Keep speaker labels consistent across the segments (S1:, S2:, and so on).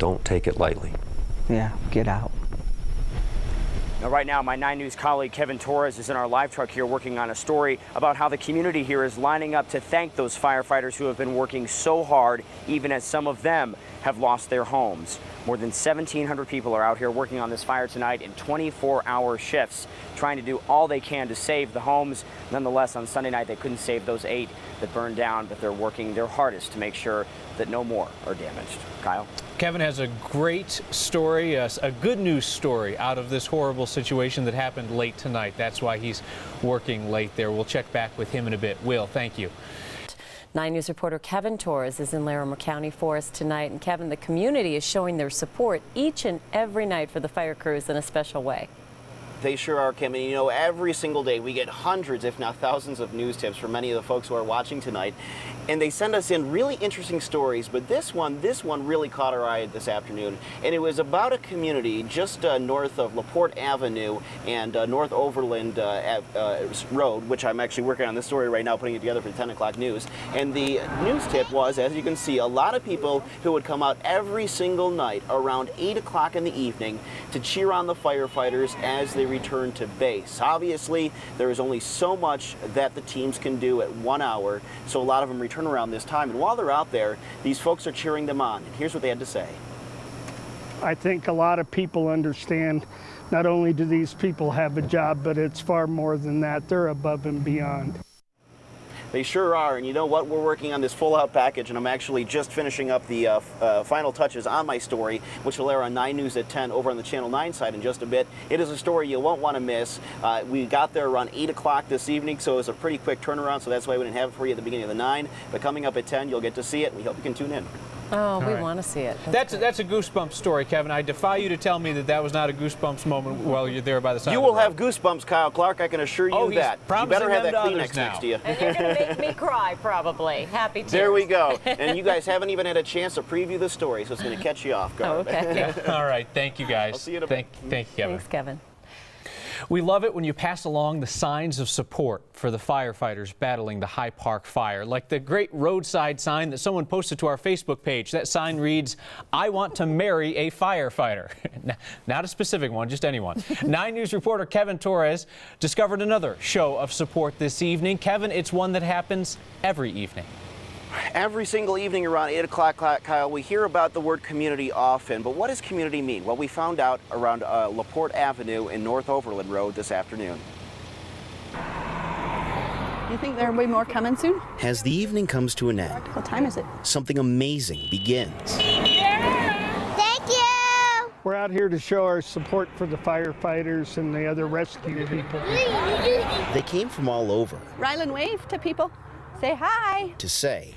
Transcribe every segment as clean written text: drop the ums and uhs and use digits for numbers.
S1: Don't take it lightly.
S2: Yeah, get out.
S3: Now, right now, my 9 News colleague Kevin Torres is in our live truck here working on a story about how the community here is lining up to thank those firefighters who have been working so hard, even as some of them have lost their homes. More than 1,700 people are out here working on this fire tonight in 24-hour shifts, trying to do all they can to save the homes. Nonetheless, on Sunday night, they couldn't save those 8 that burned down, but they're working their hardest to make sure that no more are damaged. Kyle?
S4: Kevin has a great story, a good news story out of this horrible situation that happened late tonight. That's why he's working late there. We'll check back with him in a bit. Will, thank you.
S5: 9 News reporter Kevin Torres is in Larimer County for us tonight. And Kevin, the community is showing their support each and every night for the fire crews in a special way.
S6: They sure are, Kim. And you know, every single day we get hundreds, if not thousands, of news tips from many of the folks who are watching tonight. And they send us in really interesting stories, but this one really caught our eye this afternoon. And it was about a community just north of LaPorte Avenue and North Overland Road, which I'm actually working on this story right now, putting it together for the 10 o'clock news. And the news tip was, as you can see, a lot of people who would come out every single night around 8 o'clock in the evening to cheer on the firefighters as they return to base. Obviously, there is only so much that the teams can do at 1 hour, so a lot of them return around this time. And while they're out there, these folks are cheering them on. And here's what they had to say.
S7: I think a lot of people understand not only do these people have a job, but it's far more than that. They're above and beyond.
S6: They sure are, and you know what? We're working on this full-out package, and I'm actually just finishing up the final touches on my story, which will air on 9 News at 10 over on the Channel 9 side in just a bit. It is a story you won't want to miss. We got there around 8 o'clock this evening, so it was a pretty quick turnaround, so that's why we didn't have it for you at the beginning of the 9. But coming up at 10, you'll get to see it, and we hope you can tune in.
S5: Oh, we want to see it.
S4: That's a goosebumps story, Kevin. I defy you to tell me that that was not a goosebumps moment while you're there by the side.
S6: You will have goosebumps, Kyle Clark. I can assure you that. You better have that Kleenex next to you.
S5: And you're going to make me cry, probably. Happy tears.
S6: There we go. And you guys haven't even had a chance to preview the story, so it's going to catch you off guard.
S5: Oh, okay.
S4: All right. Thank you, guys.
S6: I'll see you in a bit.
S4: Thank you, Kevin.
S5: Thanks, Kevin.
S4: We love it when you pass along the signs of support for the firefighters battling the High Park fire, like the great roadside sign that someone posted to our Facebook page. That sign reads, "I want to marry a firefighter." Not a specific one, just anyone. 9 News reporter Kevin Torres discovered another show of support this evening. Kevin, it's one that happens every evening.
S6: Every single evening around 8 o'clock, Kyle, we hear about the word community often, but what does community mean? Well, we found out around LaPorte Avenue and North Overland Road this afternoon.
S8: You think there will be more coming soon?
S6: As the evening comes to an end,
S8: What time is it?
S6: something amazing begins.
S9: Thank you!
S7: We're out here to show our support for the firefighters and the other rescue people.
S6: They came from all over
S8: Rylan, wave to people. Say hi.
S6: to say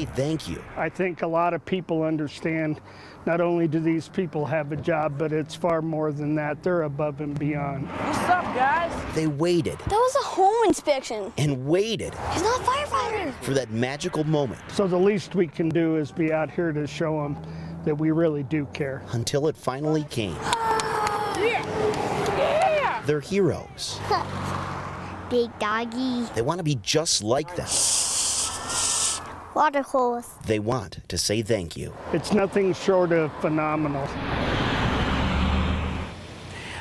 S6: thank you.
S7: I think a lot of people understand not only do these people have a job, but it's far more than that. They're above and beyond.
S3: What's up, guys?
S6: They waited
S9: That was a home inspection.
S6: and waited
S9: He's not a firefighter.
S6: for that magical moment
S7: So the least we can do is be out here to show them that we really do care.
S6: until it finally came. They're heroes.
S9: Big doggy.
S6: They want to be just like them.
S9: Water hose.
S6: They want to say thank you.
S7: It's nothing short of phenomenal.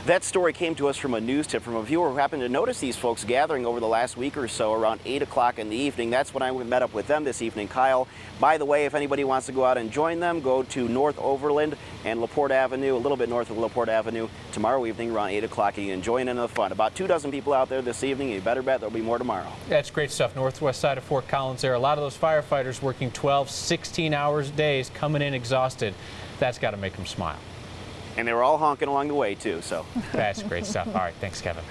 S6: That story came to us from a news tip from a viewer who happened to notice these folks gathering over the last week or so around 8 o'clock in the evening. That's when I met up with them this evening. Kyle, by the way, if anybody wants to go out and join them, go to North Overland and LaPorte Avenue, a little bit north of LaPorte Avenue, tomorrow evening around 8 o'clock. You can join in the fun. About 24 people out there this evening. You better bet there'll be more tomorrow.
S4: That's great stuff. Northwest side of Fort Collins there. A lot of those firefighters working 12, 16 hours days, coming in exhausted. That's got to make them smile.
S6: And they were all honking along the way, too. So
S4: That's great stuff. All right. Thanks, Kevin.